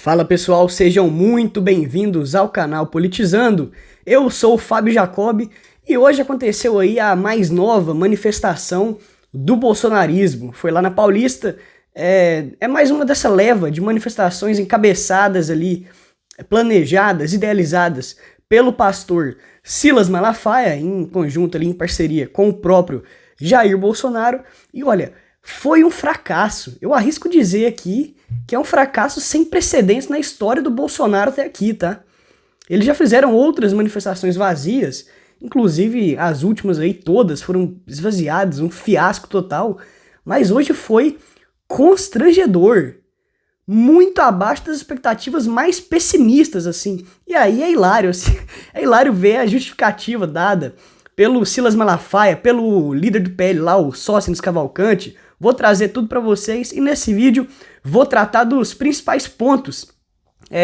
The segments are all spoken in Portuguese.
Fala pessoal, sejam muito bem-vindos ao canal Politizando. Eu sou o Fábio Jacob e hoje aconteceu aí a mais nova manifestação do bolsonarismo. Foi lá na Paulista, é mais uma dessa leva de manifestações encabeçadas ali, planejadas, idealizadas pelo pastor Silas Malafaia, em conjunto ali, em parceria com o próprio Jair Bolsonaro. E olha, foi um fracasso. Eu arrisco dizer aqui que é um fracasso sem precedentes na história do Bolsonaro até aqui, tá? Eles já fizeram outras manifestações vazias, inclusive as últimas aí todas foram esvaziadas, um fiasco total, mas hoje foi constrangedor, muito abaixo das expectativas mais pessimistas, assim. E aí é hilário, assim, é hilário ver a justificativa dada pelo Silas Malafaia, pelo líder do PL lá, o Sóstenes Cavalcante. Vou trazer tudo para vocês e nesse vídeo vou tratar dos principais pontos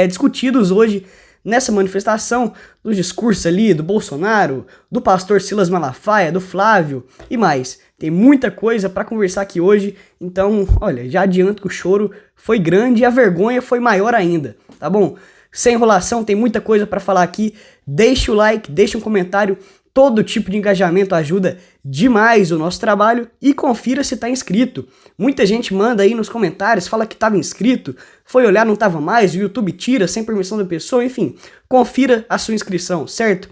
discutidos hoje nessa manifestação, dos discursos ali do Bolsonaro, do pastor Silas Malafaia, do Flávio e mais. Tem muita coisa para conversar aqui hoje, então, olha, já adianto que o choro foi grande e a vergonha foi maior ainda, tá bom? Sem enrolação, tem muita coisa para falar aqui. Deixe o like, deixe um comentário. Todo tipo de engajamento ajuda demais o nosso trabalho e confira se está inscrito. Muita gente manda aí nos comentários, fala que estava inscrito, foi olhar, não estava mais, o YouTube tira sem permissão da pessoa, enfim, confira a sua inscrição, certo?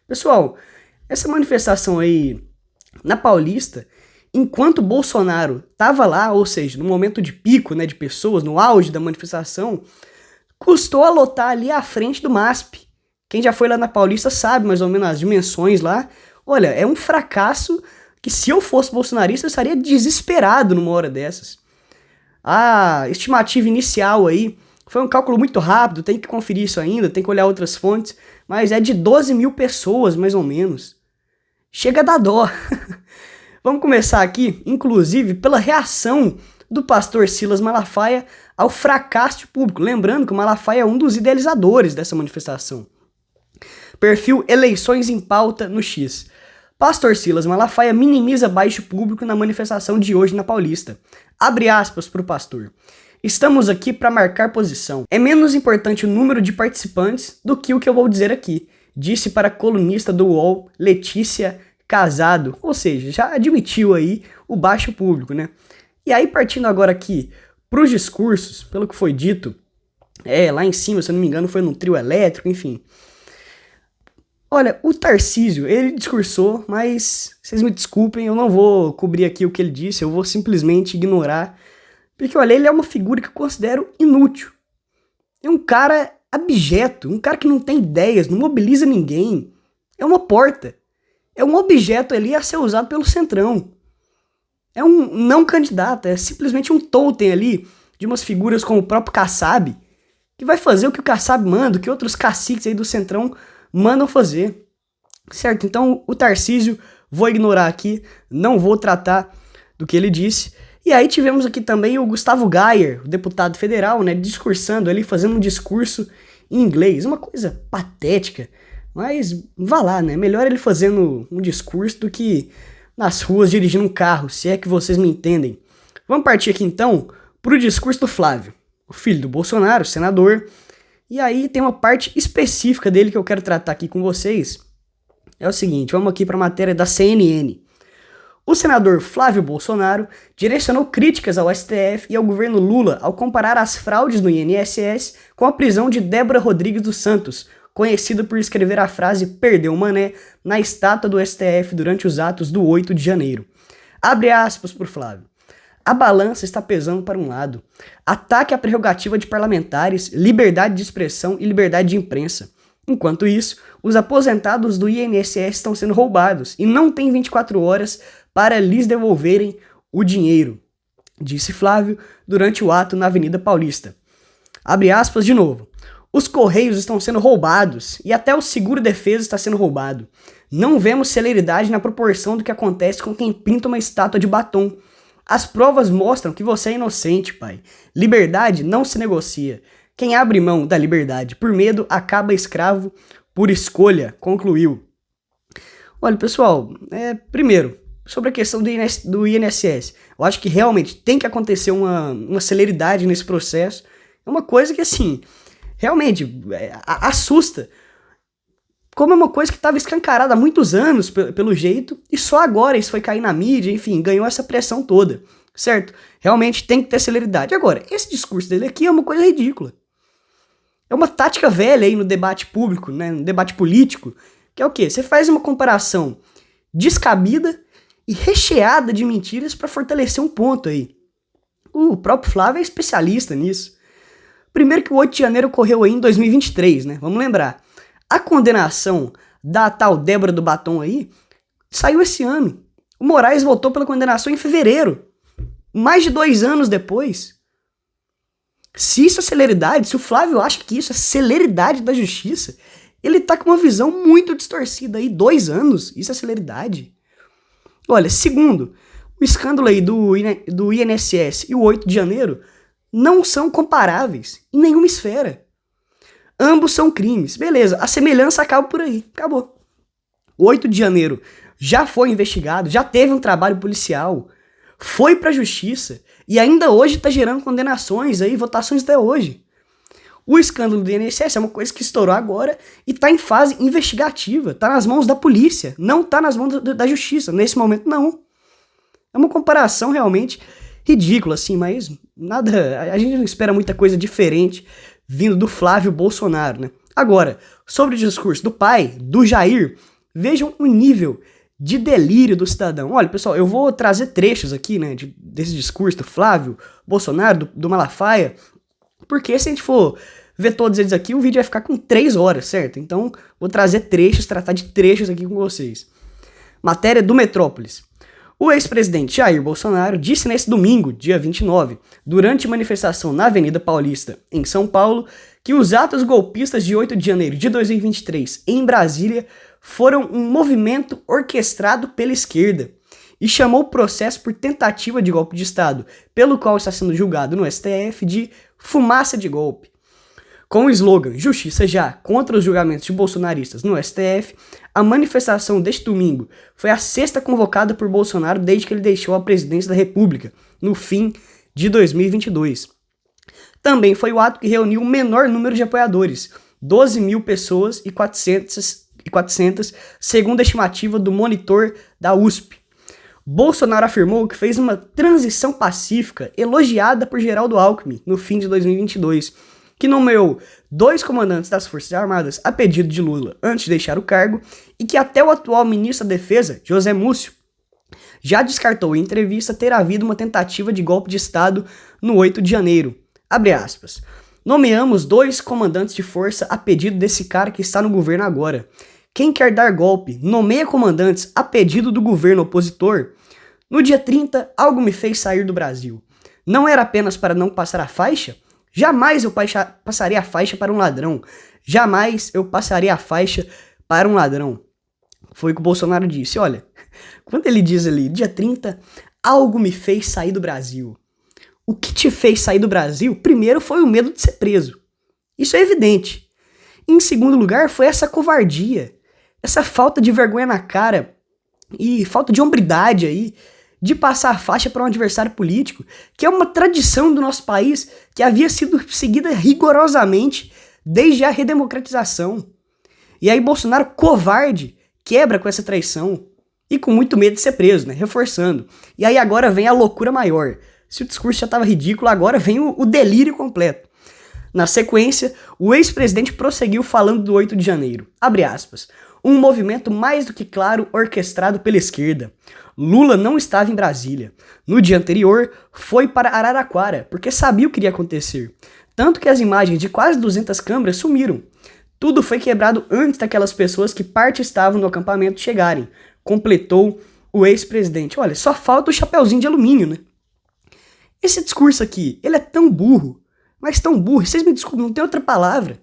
Pessoal, essa manifestação aí na Paulista, enquanto Bolsonaro estava lá, ou seja, no momento de pico, né, de pessoas, no auge da manifestação, custou a lotar ali à frente do MASP. Quem já foi lá na Paulista sabe mais ou menos as dimensões lá. Olha, é um fracasso que se eu fosse bolsonarista eu estaria desesperado numa hora dessas. A estimativa inicial aí foi um cálculo muito rápido, tem que conferir isso ainda, tem que olhar outras fontes, mas é de 12 mil pessoas mais ou menos. Chega a dar dó. Vamos começar aqui, inclusive, pela reação do pastor Silas Malafaia ao fracasso público. Lembrando que o Malafaia é um dos idealizadores dessa manifestação. Perfil Eleições em Pauta no X. Pastor Silas Malafaia minimiza baixo público na manifestação de hoje na Paulista. Abre aspas para o pastor. Estamos aqui para marcar posição. É menos importante o número de participantes do que o que eu vou dizer aqui, disse para a colunista do UOL, Letícia Casado. Ou seja, já admitiu aí o baixo público, né? E aí partindo agora aqui para os discursos, pelo que foi dito, lá em cima, se eu não me engano, foi no trio elétrico, enfim. Olha, o Tarcísio, ele discursou, mas vocês me desculpem, eu não vou cobrir aqui o que ele disse, eu vou simplesmente ignorar, porque olha, ele é uma figura que eu considero inútil. É um cara abjeto, um cara que não tem ideias, não mobiliza ninguém, é uma porta, é um objeto ali a ser usado pelo Centrão. É um não candidato, é simplesmente um totem ali de umas figuras como o próprio Kassab, que vai fazer o que o Kassab manda, o que outros caciques aí do Centrão mandam fazer, certo? Então o Tarcísio vou ignorar aqui, não vou tratar do que ele disse. E aí tivemos aqui também o Gustavo Gayer, o deputado federal, né, discursando ali, fazendo um discurso em inglês, uma coisa patética, mas vá lá, né, melhor ele fazendo um discurso do que nas ruas dirigindo um carro, se é que vocês me entendem. Vamos partir aqui então pro discurso do Flávio, o filho do Bolsonaro, senador. E aí tem uma parte específica dele que eu quero tratar aqui com vocês. É o seguinte, vamos aqui para a matéria da CNN. O senador Flávio Bolsonaro direcionou críticas ao STF e ao governo Lula ao comparar as fraudes no INSS com a prisão de Débora Rodrigues dos Santos, conhecida por escrever a frase "perdeu o mané" na estátua do STF durante os atos do 8 de janeiro. Abre aspas por Flávio. A balança está pesando para um lado. Ataque à prerrogativa de parlamentares, liberdade de expressão e liberdade de imprensa. Enquanto isso, os aposentados do INSS estão sendo roubados e não têm 24 horas para lhes devolverem o dinheiro, disse Flávio durante o ato na Avenida Paulista. Abre aspas de novo. Os Correios estão sendo roubados e até o seguro-defesa está sendo roubado. Não vemos celeridade na proporção do que acontece com quem pinta uma estátua de batom. As provas mostram que você é inocente, pai. Liberdade não se negocia. Quem abre mão da liberdade por medo acaba escravo por escolha, concluiu. Olha, pessoal, primeiro, sobre a questão do INSS, eu acho que realmente tem que acontecer uma celeridade nesse processo. É uma coisa que, assim, realmente assusta. Como é uma coisa que estava escancarada há muitos anos, pelo jeito, e só agora isso foi cair na mídia, enfim, ganhou essa pressão toda, certo? Realmente tem que ter celeridade. Agora, esse discurso dele aqui é uma coisa ridícula. É uma tática velha aí no debate público, né, no debate político, que é o quê? Você faz uma comparação descabida e recheada de mentiras para fortalecer um ponto aí. O próprio Flávio é especialista nisso. Primeiro que o 8 de janeiro ocorreu aí em 2023, né? Vamos lembrar. A condenação da tal Débora do Batom aí saiu esse ano. O Moraes votou pela condenação em fevereiro. Mais de 2 anos depois. Se isso é celeridade, se o Flávio acha que isso é celeridade da justiça, ele tá com uma visão muito distorcida aí. 2 anos, isso é celeridade. Olha, segundo, o escândalo aí do INSS e o 8 de janeiro não são comparáveis em nenhuma esfera. Ambos são crimes. Beleza, a semelhança acaba por aí. Acabou. O 8 de janeiro já foi investigado, já teve um trabalho policial, foi pra justiça e ainda hoje tá gerando condenações aí, votações até hoje. O escândalo do INSS é uma coisa que estourou agora e tá em fase investigativa, tá nas mãos da polícia, não tá nas mãos da justiça, nesse momento não. É uma comparação realmente ridícula, assim, mas nada, a gente não espera muita coisa diferente vindo do Flávio Bolsonaro, né? Agora, sobre o discurso do pai, do Jair, vejam o nível de delírio do cidadão. Olha, pessoal, eu vou trazer trechos aqui, né, desse discurso do Flávio Bolsonaro, do Malafaia, porque se a gente for ver todos eles aqui, o vídeo vai ficar com 3 horas, certo? Então, vou trazer trechos, tratar de trechos aqui com vocês. Matéria do Metrópolis. O ex-presidente Jair Bolsonaro disse nesse domingo, dia 29, durante manifestação na Avenida Paulista, em São Paulo, que os atos golpistas de 8 de janeiro de 2023 em Brasília foram um movimento orquestrado pela esquerda e chamou o processo por tentativa de golpe de Estado, pelo qual está sendo julgado no STF, de fumaça de golpe. Com o slogan Justiça Já contra os julgamentos de bolsonaristas no STF, a manifestação deste domingo foi a 6ª convocada por Bolsonaro desde que ele deixou a presidência da República, no fim de 2022. Também foi o ato que reuniu o menor número de apoiadores, 12 mil pessoas e 400, segundo a estimativa do monitor da USP. Bolsonaro afirmou que fez uma transição pacífica elogiada por Geraldo Alckmin no fim de 2022, que nomeou 2 comandantes das Forças Armadas a pedido de Lula antes de deixar o cargo, e que até o atual ministro da Defesa, José Múcio, já descartou em entrevista ter havido uma tentativa de golpe de Estado no 8 de janeiro. Abre aspas. Nomeamos 2 comandantes de força a pedido desse cara que está no governo agora. Quem quer dar golpe nomeia comandantes a pedido do governo opositor. No dia 30, algo me fez sair do Brasil. Não era apenas para não passar a faixa? Jamais eu passaria a faixa para um ladrão. Jamais eu passaria a faixa para um ladrão. Foi o que o Bolsonaro disse. Olha, quando ele diz ali, dia 30, algo me fez sair do Brasil. O que te fez sair do Brasil, primeiro, foi o medo de ser preso. Isso é evidente. Em segundo lugar, foi essa covardia, essa falta de vergonha na cara e falta de hombridade aí, de passar a faixa para um adversário político, que é uma tradição do nosso país que havia sido seguida rigorosamente desde a redemocratização. E aí Bolsonaro, covarde, quebra com essa traição e com muito medo de ser preso, né? Reforçando. E aí agora vem a loucura maior. Se o discurso já estava ridículo, agora vem o delírio completo. Na sequência, o ex-presidente prosseguiu falando do 8 de janeiro. Abre aspas. Um movimento mais do que claro orquestrado pela esquerda. Lula não estava em Brasília. No dia anterior, foi para Araraquara, porque sabia o que iria acontecer. Tanto que as imagens de quase 200 câmeras sumiram. Tudo foi quebrado antes daquelas pessoas que parte estavam no acampamento chegarem, completou o ex-presidente. Olha, só falta o chapeuzinho de alumínio, né? Esse discurso aqui, ele é tão burro, mas tão burro, vocês me desculpem, não tem outra palavra,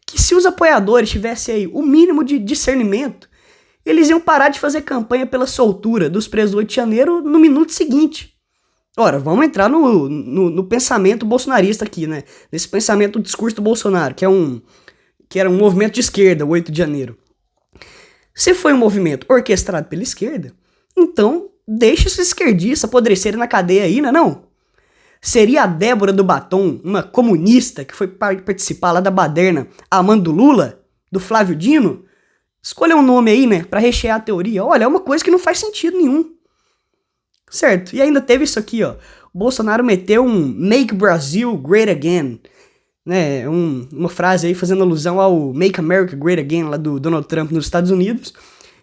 que se os apoiadores tivessem aí o mínimo de discernimento, eles iam parar de fazer campanha pela soltura dos presos do 8 de janeiro no minuto seguinte. Ora, vamos entrar no pensamento bolsonarista aqui, né? Nesse pensamento do discurso do Bolsonaro, que era um movimento de esquerda, o 8 de janeiro. Se foi um movimento orquestrado pela esquerda, então deixa esses esquerdistas apodrecerem na cadeia aí, né, não? Seria a Débora do Batom, uma comunista que foi participar lá da baderna, amando Lula, do Flávio Dino? Escolha um nome aí, né, pra rechear a teoria. Olha, é uma coisa que não faz sentido nenhum. Certo, e ainda teve isso aqui, ó. O Bolsonaro meteu um Make Brazil Great Again, né, uma frase aí fazendo alusão ao Make America Great Again, lá do Donald Trump nos Estados Unidos.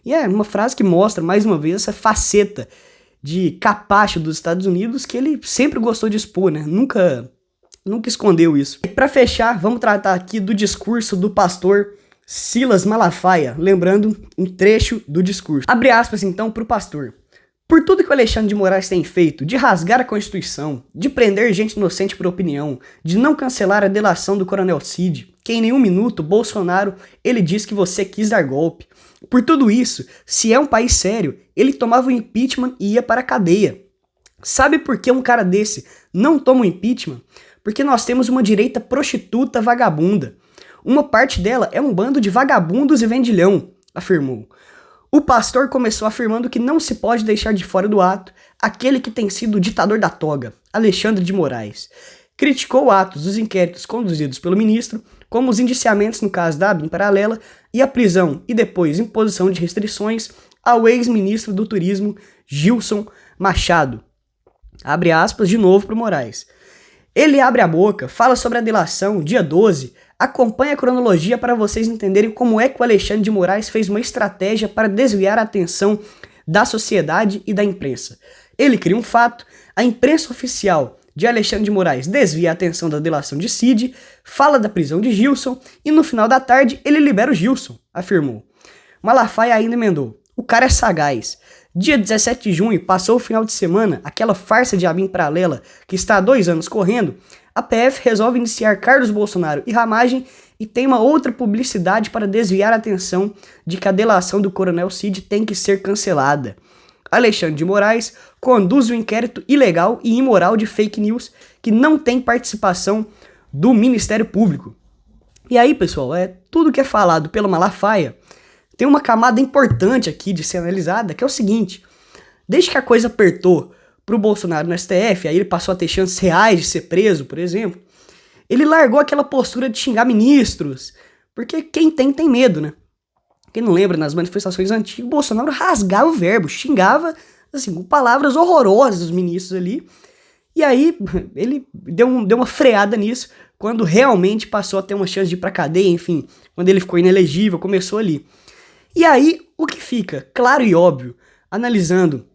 E é uma frase que mostra, mais uma vez, essa faceta de capacho dos Estados Unidos que ele sempre gostou de expor, né? Nunca escondeu isso. E pra fechar, vamos tratar aqui do discurso do pastor Silas Malafaia, lembrando um trecho do discurso. Abre aspas, então, pro pastor. Por tudo que o Alexandre de Moraes tem feito, de rasgar a Constituição, de prender gente inocente por opinião, de não cancelar a delação do Coronel Cid, que em nenhum minuto, Bolsonaro, ele diz que você quis dar golpe. Por tudo isso, se é um país sério, ele tomava o impeachment e ia para a cadeia. Sabe por que um cara desse não toma o impeachment? Porque nós temos uma direita prostituta vagabunda. Uma parte dela é um bando de vagabundos e vendilhão, afirmou. O pastor começou afirmando que não se pode deixar de fora do ato aquele que tem sido o ditador da toga, Alexandre de Moraes. Criticou atos dos inquéritos conduzidos pelo ministro, como os indiciamentos no caso da ABIN paralela e a prisão e depois imposição de restrições ao ex-ministro do Turismo, Gilson Machado. Abre aspas de novo para o Moraes. Ele abre a boca, fala sobre a delação, dia 12, acompanha a cronologia para vocês entenderem como é que o Alexandre de Moraes fez uma estratégia para desviar a atenção da sociedade e da imprensa. Ele cria um fato, a imprensa oficial de Alexandre de Moraes desvia a atenção da delação de Cid, fala da prisão de Gilson e no final da tarde ele libera o Gilson, afirmou. Malafaia ainda emendou. O cara é sagaz. Dia 17 de junho, passou o final de semana, aquela farsa de ABIN paralela que está há 2 anos correndo, a PF resolve iniciar Carlos Bolsonaro e ramagem e tem uma outra publicidade para desviar a atenção de que a delação do Coronel Cid tem que ser cancelada. Alexandre de Moraes conduz um inquérito ilegal e imoral de fake news que não tem participação do Ministério Público. E aí, pessoal, tudo que é falado pelo Malafaia tem uma camada importante aqui de ser analisada, que é o seguinte: desde que a coisa apertou pro Bolsonaro no STF, aí ele passou a ter chances reais de ser preso, por exemplo, ele largou aquela postura de xingar ministros, porque quem tem medo, né? Quem não lembra, nas manifestações antigas, o Bolsonaro rasgava o verbo, xingava, assim, com palavras horrorosas os ministros ali, e aí ele deu uma freada nisso, quando realmente passou a ter uma chance de ir pra cadeia, enfim, quando ele ficou inelegível, começou ali. E aí, o que fica claro e óbvio, analisando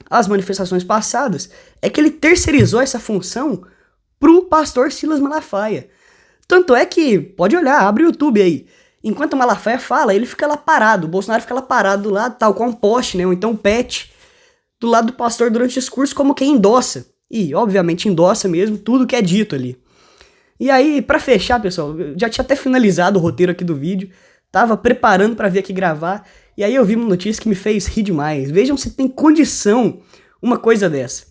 as manifestações passadas, é que ele terceirizou essa função pro pastor Silas Malafaia. Tanto é que, pode olhar, abre o YouTube aí, enquanto o Malafaia fala, ele fica lá parado, o Bolsonaro fica lá parado do lado, tal qual um poste, né, ou então um pet, do lado do pastor durante o discurso, como quem endossa. E, obviamente, endossa mesmo tudo que é dito ali. E aí, pra fechar, pessoal, eu já tinha até finalizado o roteiro aqui do vídeo, tava preparando pra vir aqui gravar, e aí eu vi uma notícia que me fez rir demais. Vejam se tem condição uma coisa dessa.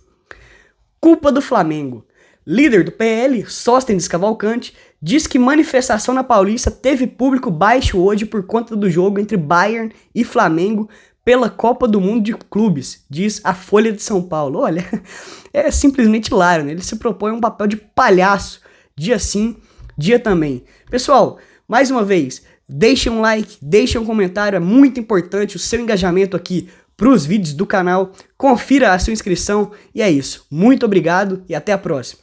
Culpa do Flamengo. Líder do PL, Sóstenes Cavalcante, diz que manifestação na Paulista teve público baixo hoje por conta do jogo entre Bayern e Flamengo pela Copa do Mundo de Clubes, diz a Folha de São Paulo. Olha, é simplesmente hilário, né? Ele se propõe um papel de palhaço, dia sim, dia também. Pessoal, mais uma vez, deixem um like, deixem um comentário, é muito importante o seu engajamento aqui para os vídeos do canal. Confira a sua inscrição e é isso. Muito obrigado e até a próxima.